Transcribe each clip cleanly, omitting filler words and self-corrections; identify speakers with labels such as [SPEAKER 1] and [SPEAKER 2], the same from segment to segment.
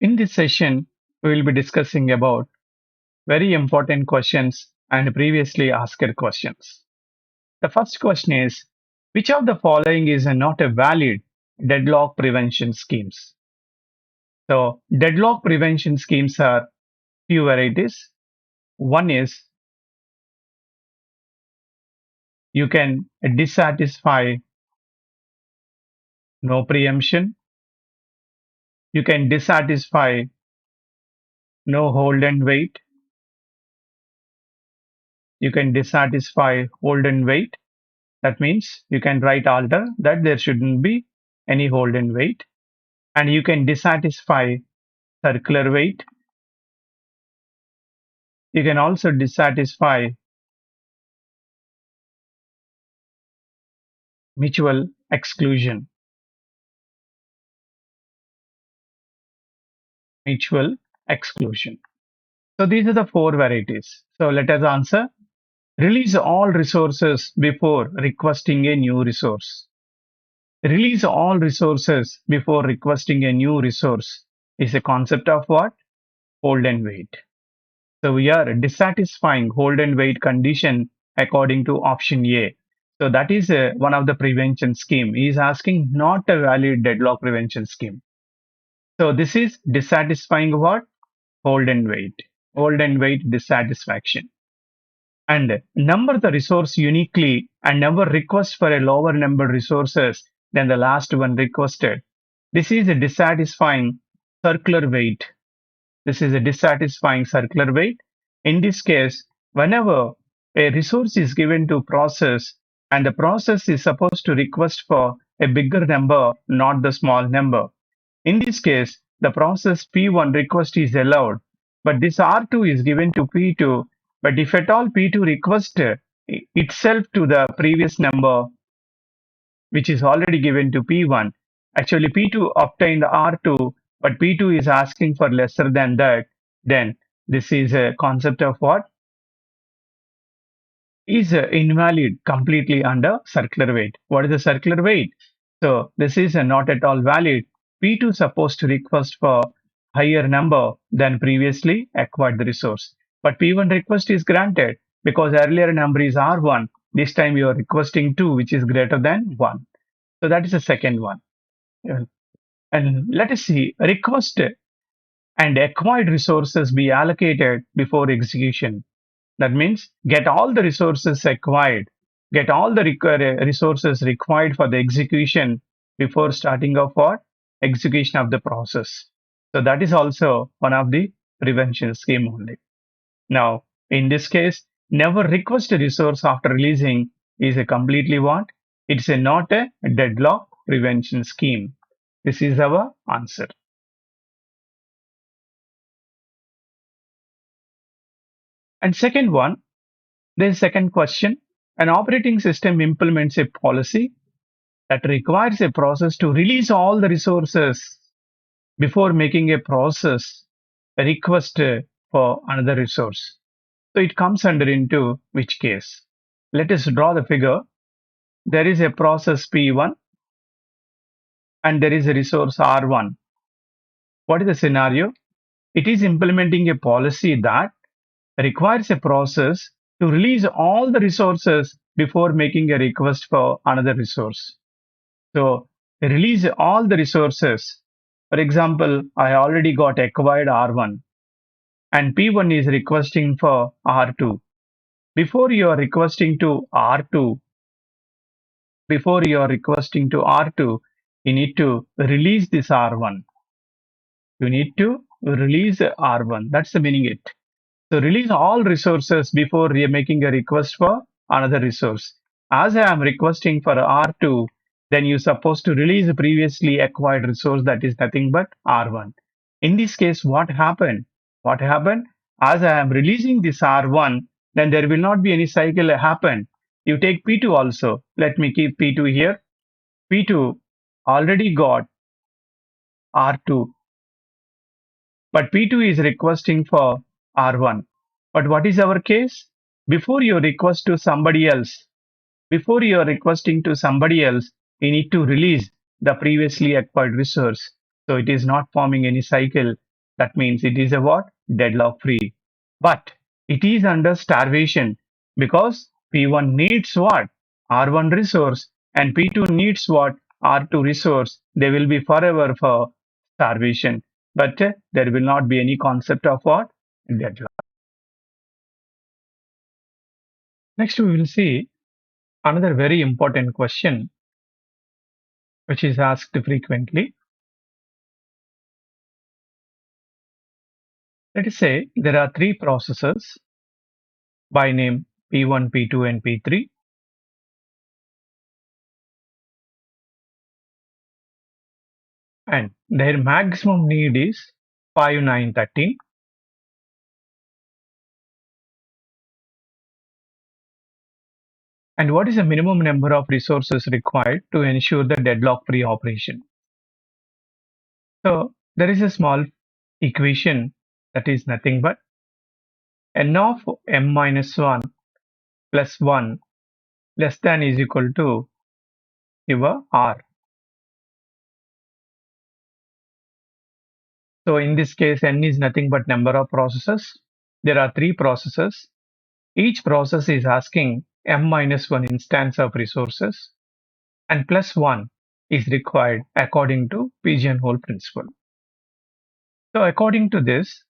[SPEAKER 1] In this session, we will be discussing about very important questions and previously asked questions. The first question is, which of the following is not a valid deadlock prevention schemes? So, deadlock prevention schemes are few varieties. One is you can dissatisfy no preemption. You can dissatisfy no hold and wait. You can dissatisfy hold and wait. That means you can write alter that there shouldn't be any hold and wait. And you can dissatisfy circular wait. You can also dissatisfy mutual exclusion. Mutual exclusion. So these are the four varieties. So let us answer. Release all resources before requesting a new resource. Release all resources before requesting a new resource is a concept of what? Hold and wait. So we are dissatisfying hold and wait condition according to option A. So that is one of the prevention scheme. He is asking not a valid deadlock prevention scheme. So this is dissatisfying what? Hold and wait. Hold and wait dissatisfaction. And number the resource uniquely and never request for a lower number resources than the last one requested. This is a dissatisfying circular wait. This is a dissatisfying circular wait. In this case, whenever a resource is given to process and the process is supposed to request for a bigger number, not the small number. In this case, the process P1 request is allowed, but this R2 is given to P2. But if at all P2 requests itself to the previous number, which is already given to P1, actually P2 obtained R2, but P2 is asking for lesser than that, then this is a concept of what? Is invalid completely under circular wait. What is the circular wait? So this is not at all valid. P2 supposed to request for higher number than previously acquired the resource. But P1 request is granted because earlier number is R1. This time you are requesting 2, which is greater than 1. So that is the second one. And let us see, request and acquired resources be allocated before execution. That means get all the resources acquired, get all the resources required for the execution before starting off what? Execution of the process. So that is also one of the prevention scheme only. Now, in this case, never request a resource after releasing is a completely what? It's not a deadlock prevention scheme. This is our answer. And second one, the second question, an operating system implements a policy that requires a process to release all the resources before making a process a request for another resource. So it comes under into which case? Let us draw the figure. There is a process P1 and there is a resource R1. What is the scenario? It is implementing a policy that requires a process to release all the resources before making a request for another resource. So release all the resources. For example, I already got acquired R1 and P1 is requesting for R2. Before you are requesting to R2, you need to release this R1. You need to release R1. That's the meaning it. So release all resources before making a request for another resource. As I am requesting for R2, then you're supposed to release the previously acquired resource that is nothing but R1. In this case, what happened? As I am releasing this R1, then there will not be any cycle happen. You take P2 also. Let me keep P2 here. P2 already got R2, but P2 is requesting for R1. But what is our case? Before you request to somebody else, before you are requesting to somebody else, you need to release the previously acquired resource. So it is not forming any cycle. That means it is a what? Deadlock free. But it is under starvation because P1 needs what? R1 resource and P2 needs what? R2 resource. They will be forever for starvation. But there will not be any concept of what? Deadlock. Next, we will see another very important question which is asked frequently. Let us say there are three processes by name P1, P2 and P3, and their maximum need is 5, 9, 13. And what is the minimum number of resources required to ensure the deadlock free operation? So there is a small equation that is nothing but n of m minus 1 plus 1 less than is equal to your r. So in this case, n is nothing but number of processes. There are three processes. Each process is asking m minus 1 instance of resources and plus 1 is required according to pigeonhole principle. So according to this,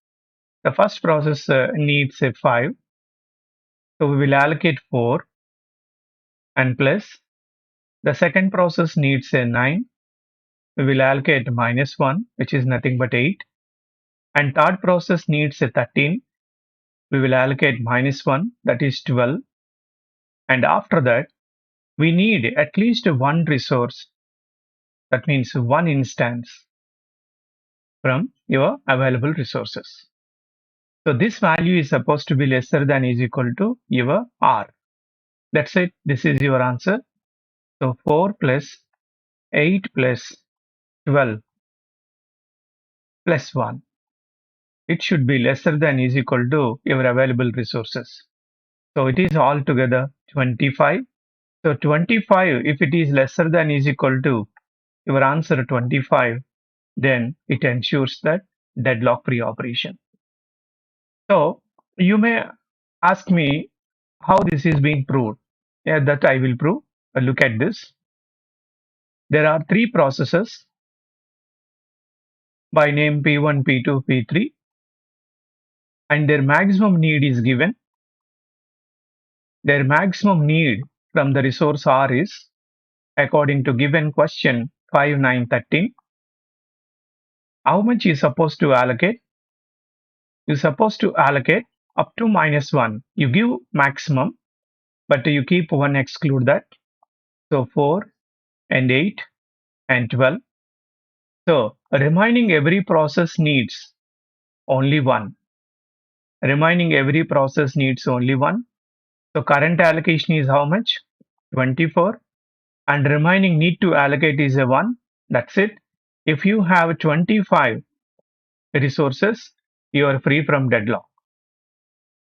[SPEAKER 1] the first process needs a 5. So we will allocate 4 and plus. The second process needs a 9. We will allocate minus 1, which is nothing but 8. And third process needs a 13. We will allocate minus 1, that is 12. And after that, we need at least one resource, that means one instance from your available resources. So this value is supposed to be lesser than is equal to your R. That's it. This is your answer. So 4 plus 8 plus 12 plus 1. It should be lesser than is equal to your available resources. So it is altogether 25. So 25, if it is lesser than is equal to your answer 25, then it ensures that deadlock free operation. So you may ask me how this is being proved. Yeah, that I will prove. Look at this. There are three processes by name P1, P2, P3, and their maximum need is given. Their maximum need from the resource R is, according to given question 5, 9, 13. How much is supposed to allocate? You're supposed to allocate up to minus 1. You give maximum, but you keep 1 exclude that. So 4 and 8 and 12. So remaining every process needs only 1. Remaining every process needs only 1. So current allocation is how much? 24. And remaining need to allocate is a 1. That's it. If you have 25 resources, you are free from deadlock.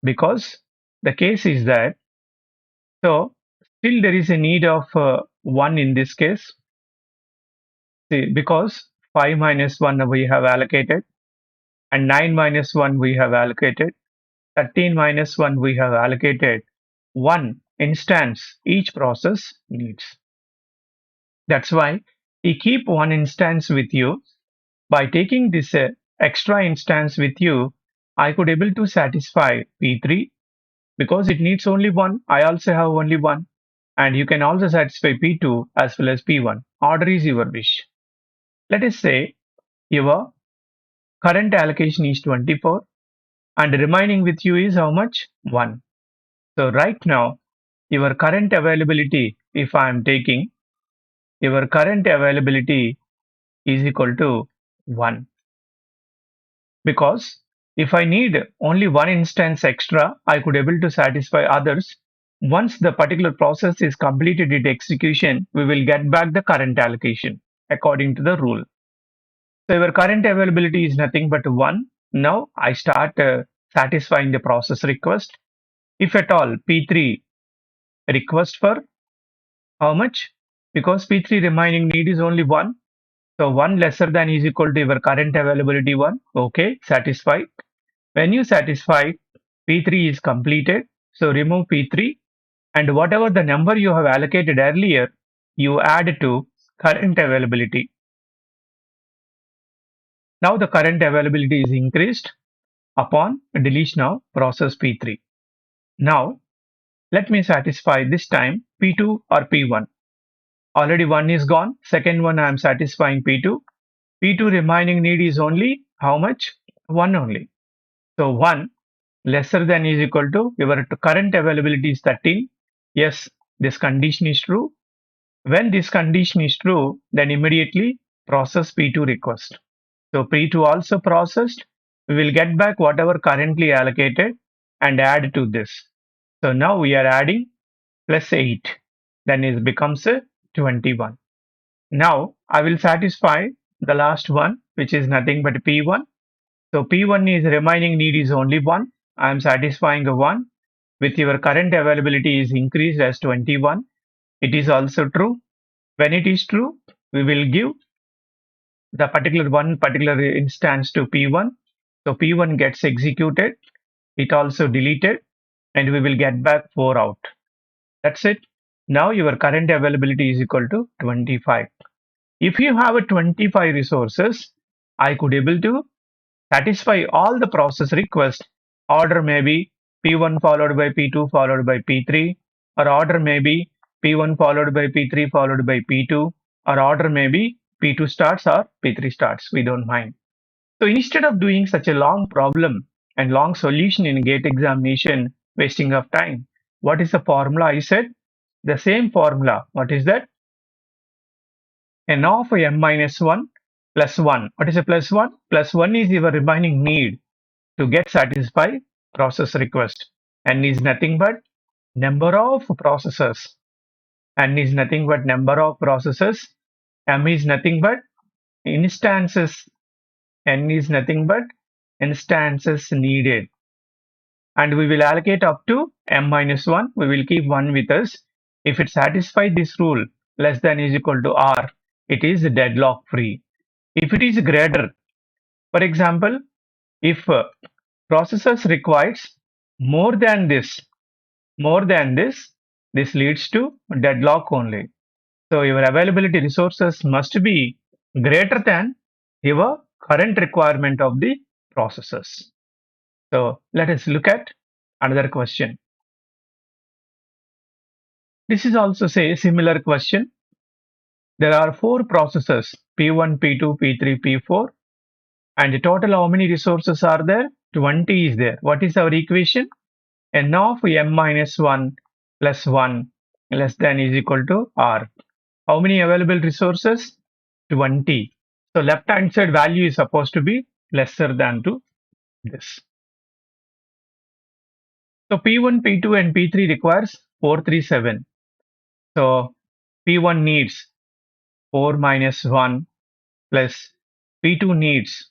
[SPEAKER 1] Because the case is that, so still there is a need of 1 in this case. See, because 5 minus 1 we have allocated and 9 minus 1 we have allocated, 13 minus 1 we have allocated, 1 instance each process needs. That's why you keep one instance with you. By taking this extra instance with you, I could able to satisfy P3 because it needs only 1. I also have only 1. And you can also satisfy P2 as well as P1. Order is your wish. Let us say your current allocation is 24 and remaining with you is how much? 1. So right now, your current availability, if I am taking, your current availability is equal to 1. Because if I need only one instance extra, I could able to satisfy others. Once the particular process is completed its execution, we will get back the current allocation according to the rule. So your current availability is nothing but 1. Now I start satisfying the process request. If at all P3 request for how much? Because P3 remaining need is only 1. So 1 lesser than is equal to your current availability 1. Okay, satisfied. When you satisfy, P3 is completed. So remove P3 and whatever the number you have allocated earlier, you add to current availability. Now the current availability is increased upon deletion of process P3. Now let me satisfy this time P2 or P1. Already one is gone. Second one I am satisfying P2. P2 remaining need is only how much? 1 only. So 1 lesser than is equal to your current availability is 13. Yes, this condition is true. When this condition is true, then immediately process P2 request. So P2 also processed. We will get back whatever currently allocated and add to this. So now we are adding plus 8. Then it becomes a 21. Now I will satisfy the last one, which is nothing but P1. So P1 is remaining need is only 1. I am satisfying a 1 with your current availability is increased as 21. It is also true. When it is true, we will give the particular instance to P1. So P1 gets executed. It also deleted and we will get back 4 out. That's it. Now your current availability is equal to 25. If you have a 25 resources, I could able to satisfy all the process requests. Order may be P1 followed by P2 followed by P3, or order may be P1 followed by P3 followed by P2, or order may be P2 starts or P3 starts. We don't mind. So instead of doing such a long problem and long solution in gate examination, wasting of time, what is the formula I said? The same formula. What is that? N of m minus 1 plus 1. What is a plus 1? Plus 1 is your remaining need to get satisfy process request. N is nothing but number of processes. N is nothing but number of processes. M is nothing but instances. N is nothing but instances needed. And we will allocate up to m minus 1. We will keep 1 with us. If it satisfies this rule less than is equal to R, it is deadlock free. If it is greater, for example, if processors requires more than this, this leads to deadlock only. So your availability resources must be greater than your current requirement of the processors. So let us look at another question. This is also say a similar question. There are 4 processors P1, P2, P3, P4 and total how many resources are there? 20 is there. What is our equation? N of m minus 1 plus 1 less than is equal to R. How many available resources? 20. So left hand side value is supposed to be lesser than to this. So P1, P2 and P3 requires 437. So P1 needs 4 minus 1 plus P2 needs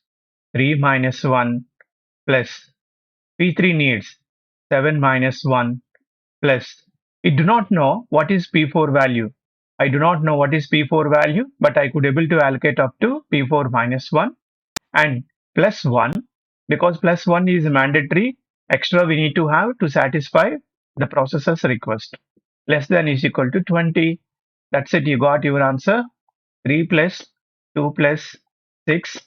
[SPEAKER 1] 3 minus 1 plus P3 needs 7 minus 1 plus I do not know what is P4 value. I do not know what is P4 value, but I could able to allocate up to P4 minus 1 and plus 1 because plus 1 is mandatory extra we need to have to satisfy the processor's request. Less than is equal to 20. That's it. You got your answer. 3 plus 2 plus 6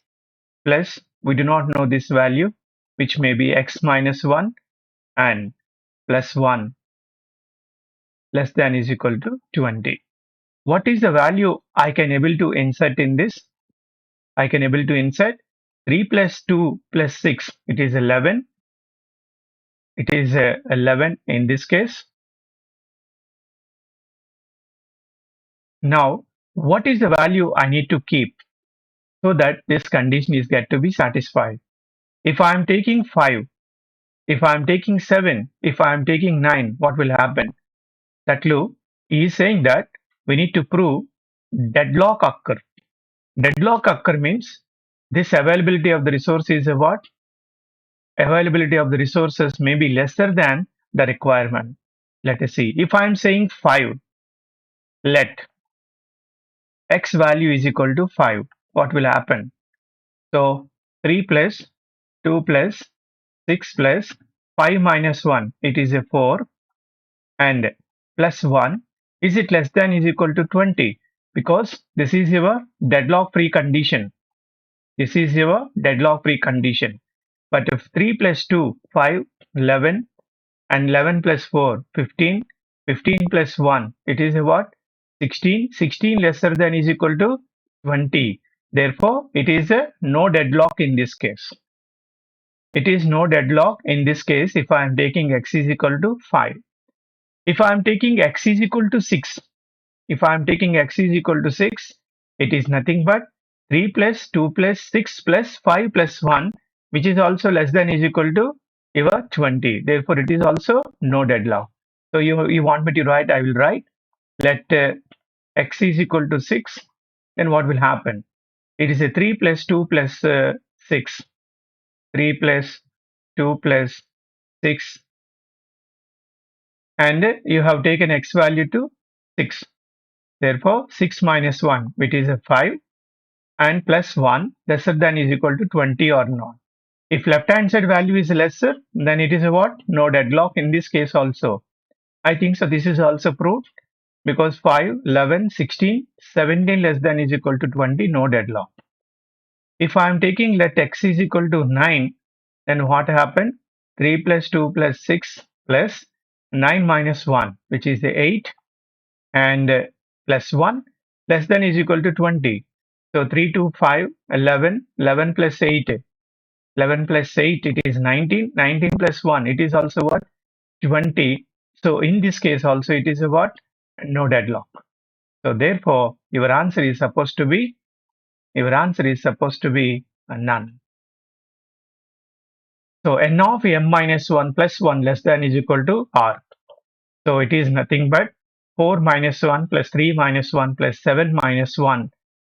[SPEAKER 1] plus we do not know this value which may be x minus 1 and plus 1 less than is equal to 20. What is the value I can able to insert in this? I can able to insert 3 plus 2 plus 6. It is 11. It is 11 in this case. Now, what is the value I need to keep so that this condition is get to be satisfied? If I am taking 5, if I am taking 7, if I am taking 9, what will happen? That loop is saying that we need to prove deadlock occur. Deadlock occur means this availability of the resource is a what? Availability of the resources may be lesser than the requirement. Let us see. If I am saying 5, let x value is equal to 5. what will happen? So 3 plus 2 plus 6 plus 5 minus 1, it is a 4, and plus 1, is it less than is equal to 20? Because this is your deadlock free condition. This is your deadlock free condition. But if 3 plus 2, 5, 11, and 11 plus 4, 15, 15 plus 1, it is a what? 16, 16 lesser than is equal to 20. Therefore, it is a no deadlock in this case. It is no deadlock in this case if I am taking x is equal to 5. If I am taking x is equal to 6, if I am taking x is equal to 6, it is nothing but 3 plus 2 plus 6 plus 5 plus 1, which is also less than is equal to your 20. Therefore, it is also no deadlock. So you want me to write, I will write, let x is equal to 6, then what will happen? It is a 3 plus 2 plus 6, 3 plus 2 plus 6, and you have taken x value to 6. Therefore, 6 minus 1, which is a 5, and plus 1 lesser than is equal to 20 or not. If left hand side value is lesser, then it is a what? No deadlock in this case also. I think so this is also proved, because 5, 11, 16, 17 less than is equal to 20, no deadlock. If I am taking let x is equal to 9, then what happened? 3 plus 2 plus 6 plus 9 minus 1, which is the 8, and plus 1 less than is equal to 20. So 3, 2, 5, 11, 11 plus 8, 11 plus 8, it is 19, 19 plus 1, it is also what? 20. So in this case also it is a what? No deadlock. So therefore your answer is supposed to be a none. So n of m minus 1 plus 1 less than is equal to r. So it is nothing but 4 minus 1 plus 3 minus 1 plus 7 minus 1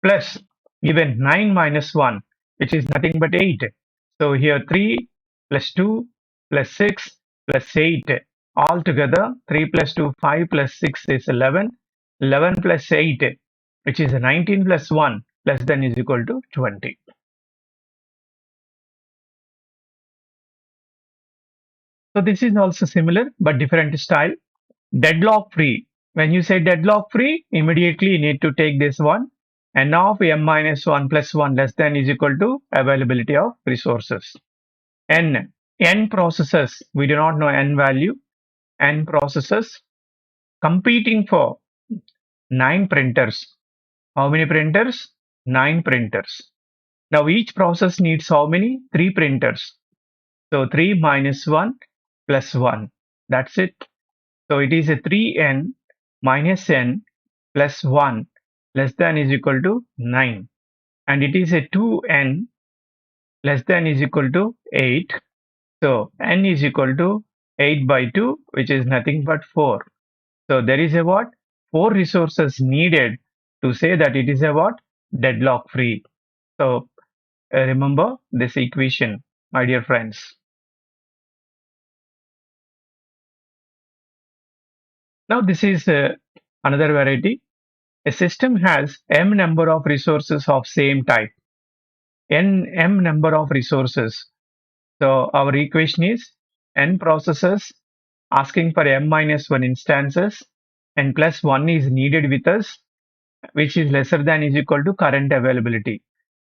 [SPEAKER 1] plus even 9 minus 1, which is nothing but 8. So here 3 plus 2 plus 6 plus 8, all together 3 plus 2, 5 plus 6 is 11, 11 plus 8, which is 19 plus 1 less than is equal to 20. So this is also similar but different style. Deadlock free. When you say deadlock free, immediately you need to take this one. N of m minus 1 plus 1 less than is equal to availability of resources. N processes, we do not know n value. N processes competing for 9 printers. How many printers? 9 printers. Now each process needs how many? 3 printers. So 3 minus 1 plus 1. That's it. So it is a 3n minus n plus 1 less than is equal to 9. And it is a 2n less than is equal to 8. So n is equal to 8 by 2, which is nothing but 4. So there is a what? 4 resources needed to say that it is a what? Deadlock free. So remember this equation, my dear friends. Now this is another variety. A system has m number of resources of same type. M number of resources. So our equation is n processes asking for m minus 1 instances, and plus 1 is needed with us, which is lesser than is equal to current availability.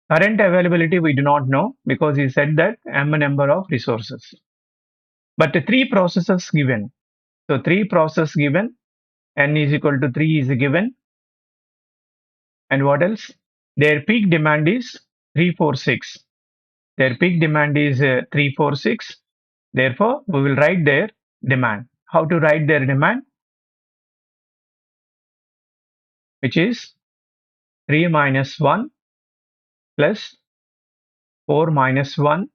[SPEAKER 1] Current availability we do not know because he said that m number of resources. But 3 processes given. So 3 process given, n is equal to 3 is given. And what else? Their peak demand is 346. Their peak demand is 346. Therefore, we will write their demand. How to write their demand? Which is 3 minus 1 plus 4 minus 1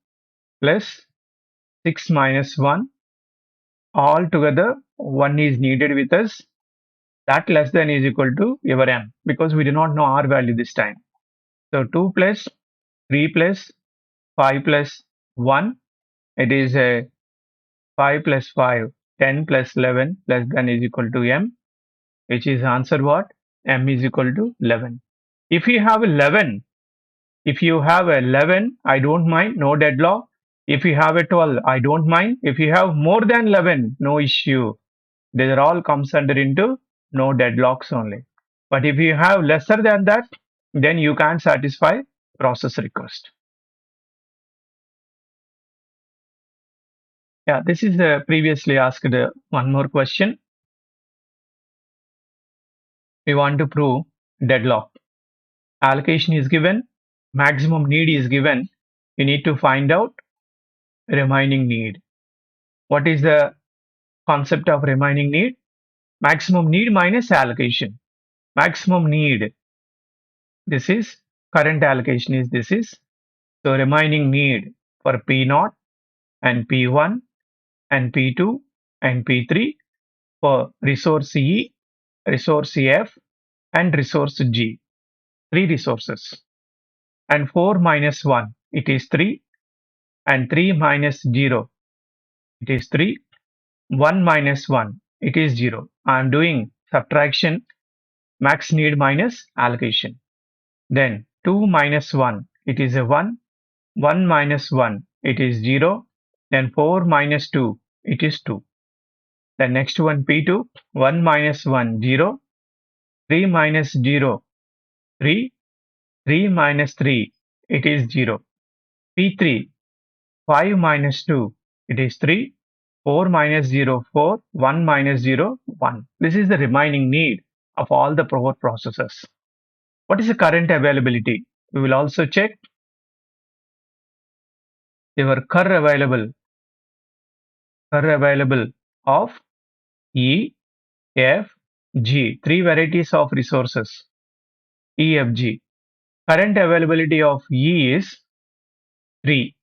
[SPEAKER 1] plus 6 minus 1. All together, 1 is needed with us. That less than is equal to your m, because we do not know r value this time. So 2 plus 3 plus 5 plus 1. It is a 5 plus 5, 10 plus 11 less than is equal to m, which is answer what? M is equal to 11. If you have 11, If you have a 11, I don't mind, no deadlock. If you have a 12, I don't mind. If you have more than 11, no issue. These are all comes under into no deadlocks only. But if you have lesser than that, then you can't satisfy process request. Yeah, this is previously asked one more question. We want to prove deadlock. Allocation is given, maximum need is given. You need to find out remaining need. What is the concept of remaining need? Maximum need minus allocation. Maximum need, this is current allocation is this is. So remaining need for P0 and P1 and P2 and P3 for resource E, resource F and resource G. 3 resources. And 4 minus 1, it is 3. And 3 minus 0, it is 3. 1 minus 1, it is 0. I am doing subtraction, max need minus allocation. Then 2 minus 1, it is a 1. 1 minus 1, it is 0. Then 4 minus 2, it is 2. The next one P2, 1 minus 1, 0. 3 minus 0, 3. 3 minus 3, it is 0. P3, 5 minus 2, it is 3. 4 minus 0, 4. 1 minus 0, 1. This is the remaining need of all the four processes. What is the current availability? We will also check your current available of E, F, G. 3 varieties of resources. E, F, G. Current availability of E is 3.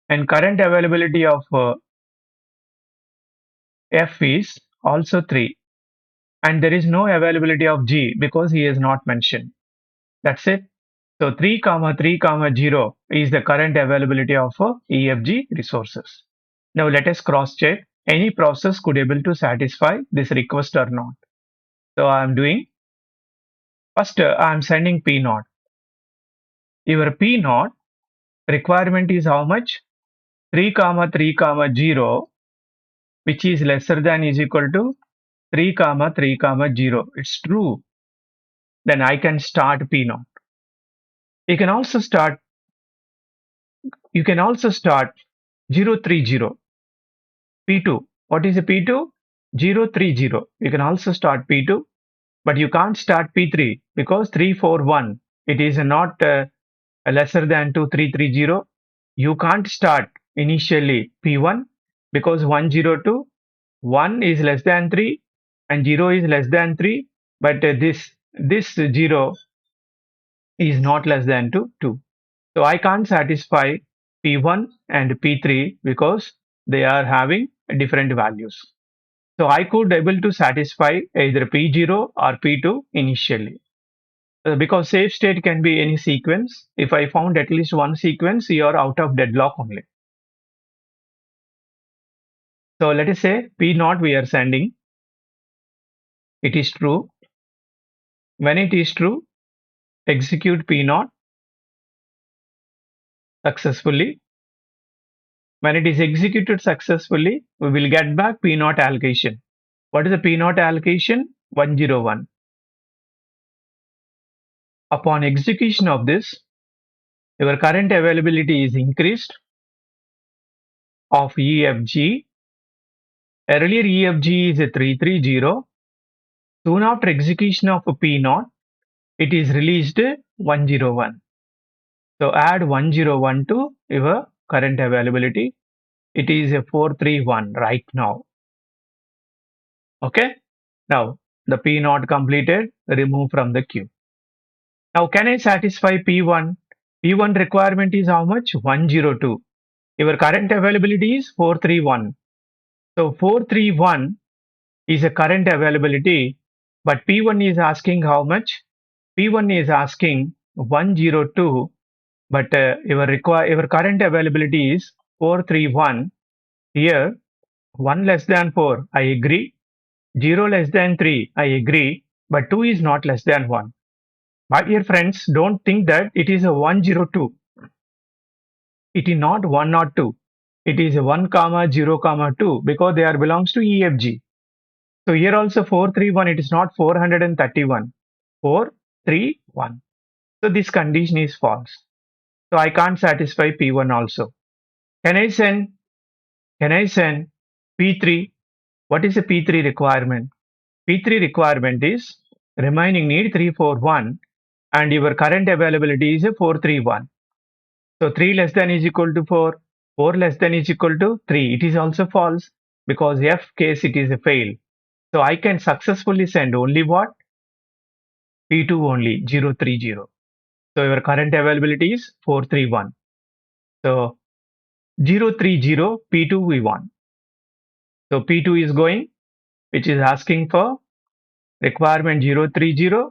[SPEAKER 1] And current availability of F is also 3. And there is no availability of G because he is not mentioned. That's it. So 3, 3, 0 is the current availability of EFG resources. Now let us cross check any process could able to satisfy this request or not. So I am doing first I am sending P0. Your P0 requirement is how much? 3, 3, 0, which is lesser than is equal to 3, 3, 0. It's true. Then I can start P0. You can also start 030 P2. What is a P2? 030. You can also start P2, but you can't start P3 because 341. It is not lesser than 2330. You can't start initially P1 because 102, 1 is less than 3 and 0 is less than 3, but this 0 is not less than 2. So I can't satisfy P1 and P3 because they are having different values. So I could able to satisfy either P0 or P2 initially. Because safe state can be any sequence. If I found at least one sequence, you are out of deadlock only. So let us say P0 we are sending. It is true. When it is true, execute P0 successfully. When it is executed successfully, we will get back P0 allocation. What is the P0 allocation? 101. Upon execution of this, your current availability is increased of EFG. Earlier EFG is a 330. Soon after execution of P0, it is released 101. So add 101 to your current availability. It is a 431 right now. Okay. Now the P0 completed, remove from the queue. Now can I satisfy P1? P1 requirement is how much? 102. Your current availability is 431. So 431 is a current availability, but P1 is asking how much? P1 is asking 102, but your current availability is 431. Here 1 less than 4, I agree. 0 less than 3, I agree, but 2 is not less than 1. My dear friends, don't think that it is a 102. It is not 102. It is a 1 comma 0 comma 2 because they are belongs to EFG. So here also 431, it is not 431. 431. So this condition is false. So I can't satisfy P1 also. Can I send? Can I send P3? What is the P3 requirement? P3 requirement is remaining need 341 and your current availability is a 431. So 3 less than is equal to 4, 4 less than is equal to 3. It is also false because F case it is a fail. So I can successfully send only what? P2 only 030. So your current availability is 431. So 030 P2 we want. So P2 is going, which is asking for requirement 030,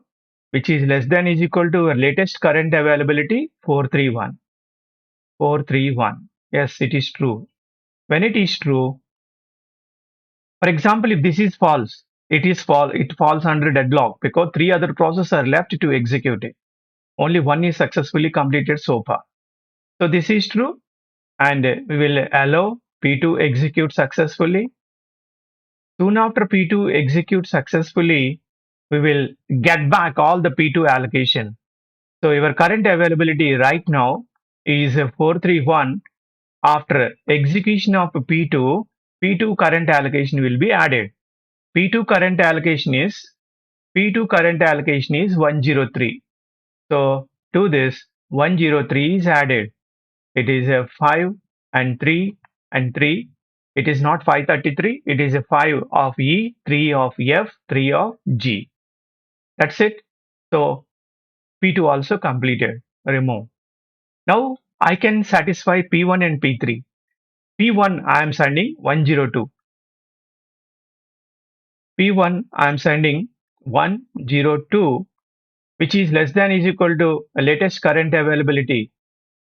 [SPEAKER 1] which is less than is equal to our latest current availability 431. 431. Yes, it is true. When it is true, for example, if this is false, it falls under deadlock because three other processes are left to execute it. Only one is successfully completed so far. So this is true, and we will allow P2 execute successfully. Soon after P2 executes successfully, we will get back all the P2 allocation. So your current availability right now is 431. After execution of P2, P2 current allocation will be added. P2 current allocation is P2 current allocation is 103. So to this 103 is added. It is a 5 and 3 and 3. It is not 533. It is a 5 of E, 3 of F, 3 of G. That's it. So P2 also completed. Remove. Now I can satisfy P1 and P3. P1 I am sending 102. P1 I am sending 102, which is less than is equal to latest current availability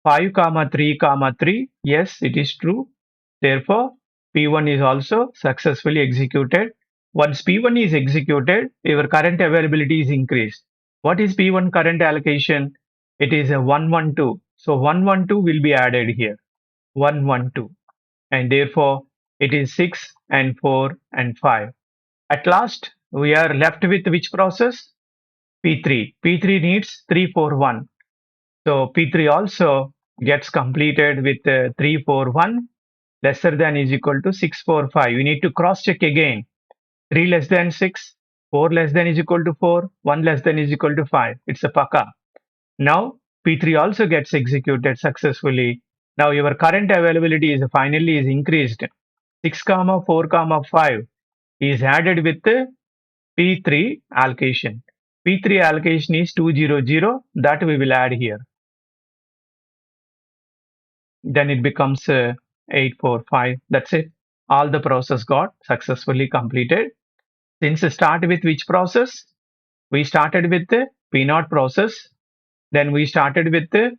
[SPEAKER 1] 5 comma 3 comma 3. Yes, it is true. Therefore, P1 is also successfully executed. Once P1 is executed, your current availability is increased. What is P1 current allocation? It is a 112. So 112 will be added here. 112. And therefore, it is 6 and 4 and 5. At last, we are left with which process? P3. P3 needs 341. So P3 also gets completed with 341 lesser than is equal to 645. We need to cross check again. 3 less than 6, 4 less than is equal to 4, 1 less than is equal to 5. It's a paka. Now P3 also gets executed successfully. Now your current availability is finally is increased. 6 comma 4 comma 5 is added with P3 allocation. P3 allocation is 200, that we will add here. Then it becomes 845. That's it. All the process got successfully completed. Since start with which process? We started with the P0 process. Then we started with the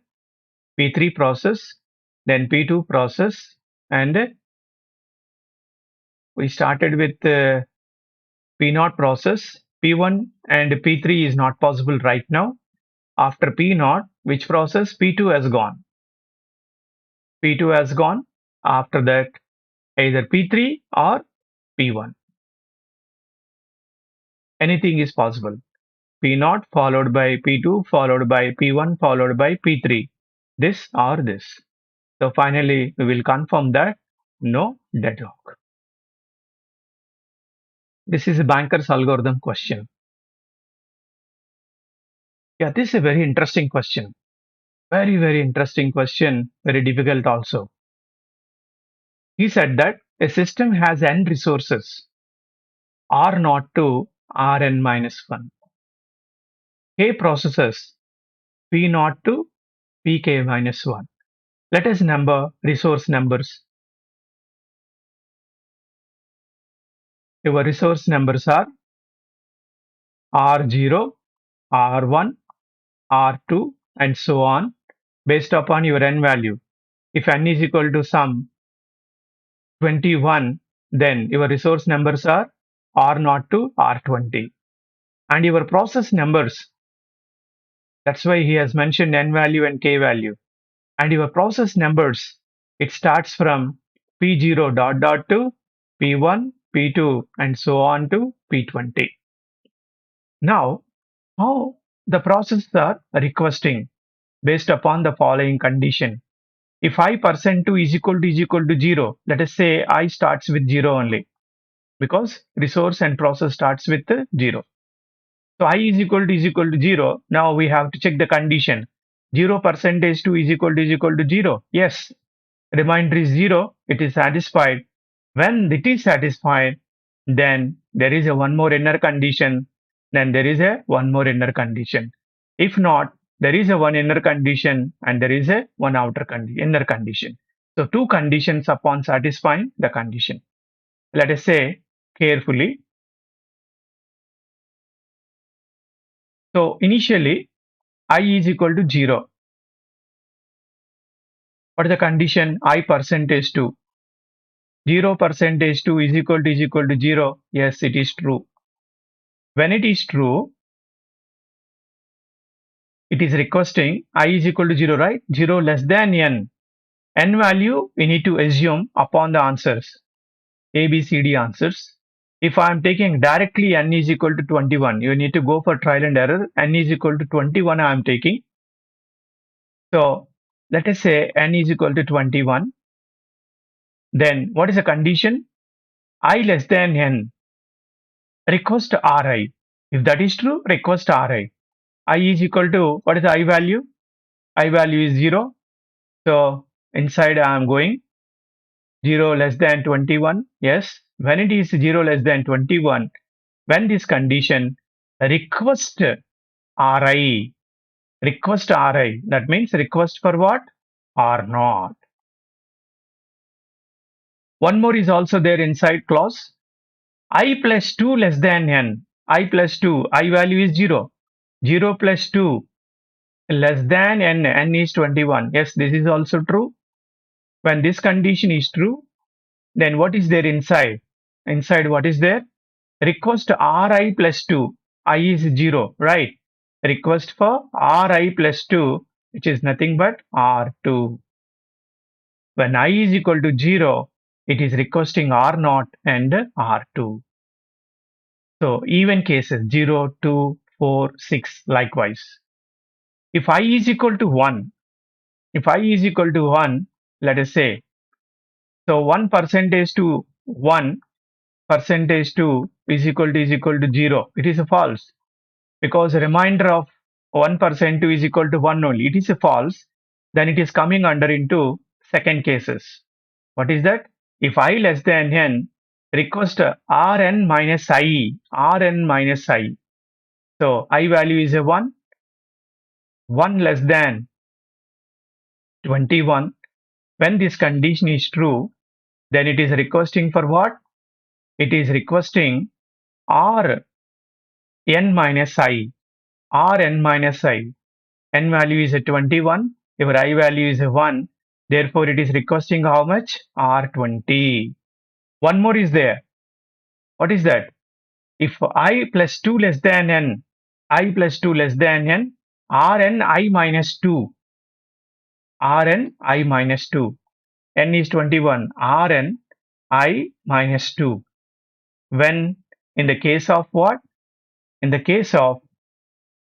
[SPEAKER 1] P3 process. Then P2 process. And we started with the P0 process. P1 and P3 is not possible right now. After P0, which process? P2 has gone. P2 has gone. After that, either P3 or P1. Anything is possible. P0 followed by P2 followed by P1 followed by P3. This or this. So finally, we will confirm that no deadlock. This is a banker's algorithm question. Yeah, this is a very interesting question. Very, very interesting question. Very difficult also. He said that a system has n resources R0 to Rn minus 1. K processes P0 to Pk minus 1. Let us number resource numbers. Your resource numbers are R0, R1, R2, and so on based upon your n value. If n is equal to some 21, then your resource numbers are R0 to R20. And your process numbers That's why he has mentioned n value and k value. And your process numbers, it starts from P0 dot dot to P1, P2, and so on to P20. Now, how the processes are requesting based upon the following condition. If I%2 is equal to 0, let us say I starts with 0 only, because resource and process starts with 0. So I is equal to 0. Now we have to check the condition. 0% 2 is equal to 0. Yes, remainder is 0. It is satisfied. When it is satisfied, then there is a one more inner condition. Then there is a one more inner condition. If not, there is a one inner condition and there is a one inner condition. So two conditions upon satisfying the condition. Let us say carefully. So initially I is equal to 0. What is the condition? I% 2. 0% 2 is equal to 0. Yes, it is true. When it is true, it is requesting I is equal to 0, right? 0 less than n. N value we need to assume upon the answers. A, B, C, D answers. If I am taking directly n is equal to 21, you need to go for trial and error. N is equal to 21 I am taking. So let us say n is equal to 21. Then what is the condition? I less than n. Request Ri. If that is true, request Ri. I is equal to, what is the I value? I value is 0. So inside I am going 0 less than 21. Yes, when it is 0 less than 21, when this condition request Ri, that means request for what? R not. One more is also there inside clause. I plus 2 less than n. I plus 2, I value is 0. 0 plus 2 less than n, n is 21. Yes, this is also true. When this condition is true, then what is there inside? Inside what is there? Request Ri plus 2. I is 0, right? Request for Ri plus 2, which is nothing but R2. When I is equal to 0, it is requesting R naught and R2. So even cases 0, 2, 4, 6 likewise. If I is equal to 1, let us say, so 1% to 1% to is equal to 0. It is a false, because a remainder of 1% to is equal to 1 only. It is a false. Then it is coming under into second cases. What is that? If I less than n, request Rn minus I. So I value is a 1. 1 less than 21. When this condition is true, then it is requesting for what? It is requesting Rn minus I. Rn minus I. N value is a 21. Your I value is a 1. Therefore, it is requesting how much? R20. One more is there. What is that? If I plus 2 less than n, I plus 2 less than n, Rn I minus 2. Rn I minus 2. N is 21. Rn I minus 2. When in the case of what? In the case of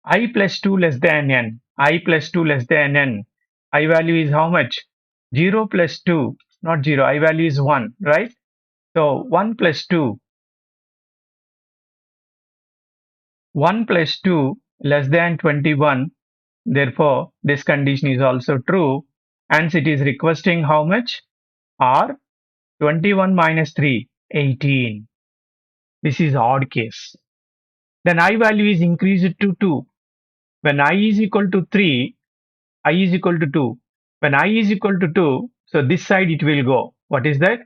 [SPEAKER 1] I plus 2 less than n, I plus 2 less than n, I value is how much? 0 plus 2, not 0, I value is 1, right? So 1 plus 2 less than 21. Therefore, this condition is also true. Hence, it is requesting how much? R 21 minus 3, 18. This is odd case. Then I value is increased to 2. When I is equal to 3, I is equal to 2. When I is equal to 2, so this side it will go. What is that?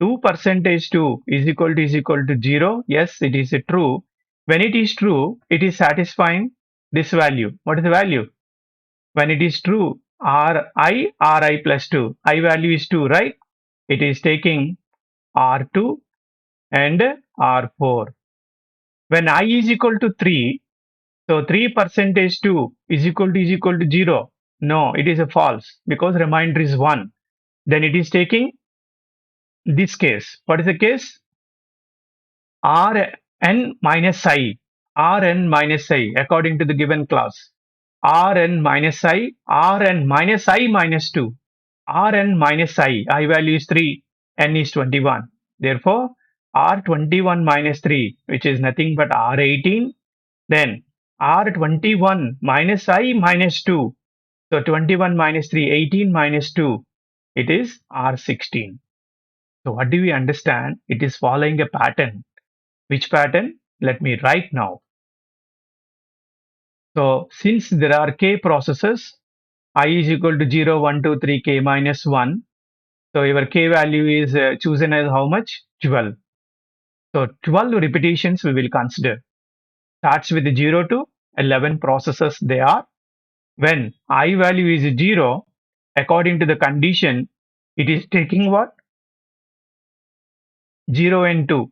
[SPEAKER 1] 2% 2 is equal to 0. Yes, it is true. When it is true, it is satisfying this value. What is the value? When it is true, Ri plus 2. I value is 2, right? It is taking R2 and R4. When I is equal to 3, so 3% 2 is equal to 0. No, it is a false because remainder is 1. Then it is taking this case. What is the case? Rn minus I. Rn minus I according to the given clause. Rn minus I. Rn minus I minus 2. Rn minus I value is 3, n is 21. Therefore, R21 minus 3, which is nothing but R18, then R21 minus I minus 2. So 21 minus 3, 18 minus 2, it is R16. So what do we understand? It is following a pattern. Which pattern? Let me write now. So since there are k processes, I is equal to 0, 1, 2, 3, k minus 1. So your k value is chosen as how much? 12. So 12 repetitions we will consider. Starts with 0 to 11 processes they are. When I value is 0, according to the condition, it is taking what? 0 and 2.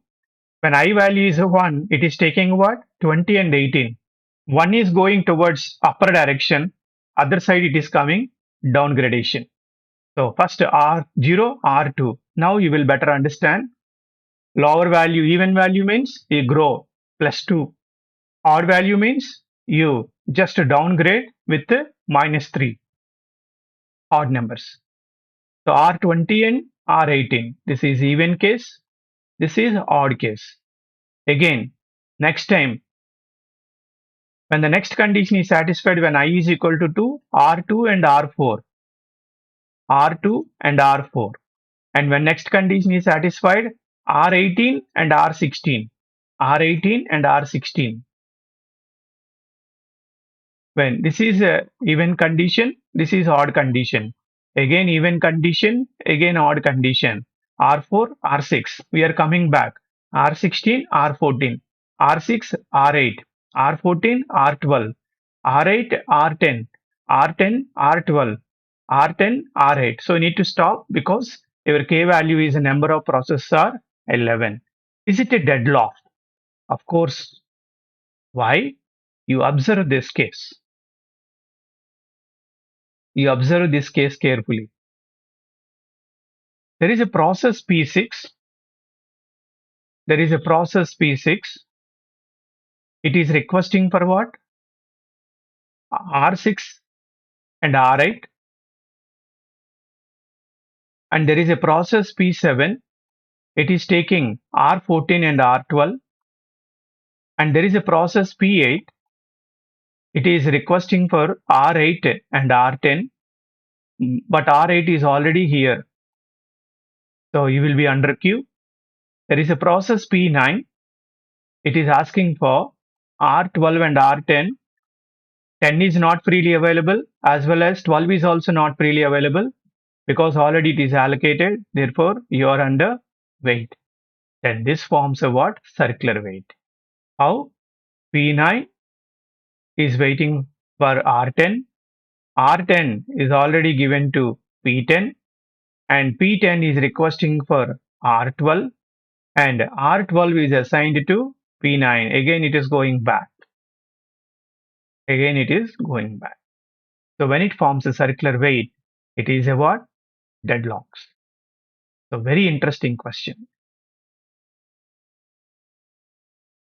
[SPEAKER 1] When I value is 1, it is taking what? 20 and 18. One is going towards upper direction, other side it is coming down gradation. So first R0, R2. Now you will better understand. Lower value, even value means you grow plus 2. Odd value means you just downgrade with minus 3. Odd numbers. So R20 and R18. This is even case. This is odd case. Again, next time, when the next condition is satisfied when I is equal to 2, R2 and R4. R2 and R4. And when next condition is satisfied, R18 and R16. R18 and R16. When this is a even condition, this is odd condition. Again even condition, again odd condition. R4, R6. We are coming back. R16, R14. R6, R8. R14, R12. R8, R10. R10, R12. R10, R8. So you need to stop because your k value is a number of processes are 11. Is it a deadlock? Of course. Why? You observe this case. You observe this case carefully. There is a process P6. There is a process P6. It is requesting for what? R6 and R8. And there is a process P7. It is taking R14 and R12. And there is a process P8. It is requesting for R8 and R10. But R8 is already here. So you will be under queue. There is a process P9. It is asking for R12 and R10. 10 is not freely available as well as 12 is also not freely available because already it is allocated. Therefore, you are under wait. Then this forms a what? Circular wait. How? P9 is waiting for R10. R10 is already given to P10 and P10 is requesting for R12 and R12 is assigned to P9. Again, it is going back. Again, it is going back. So when it forms a circular wait, it is a what? Deadlocks. So very interesting question.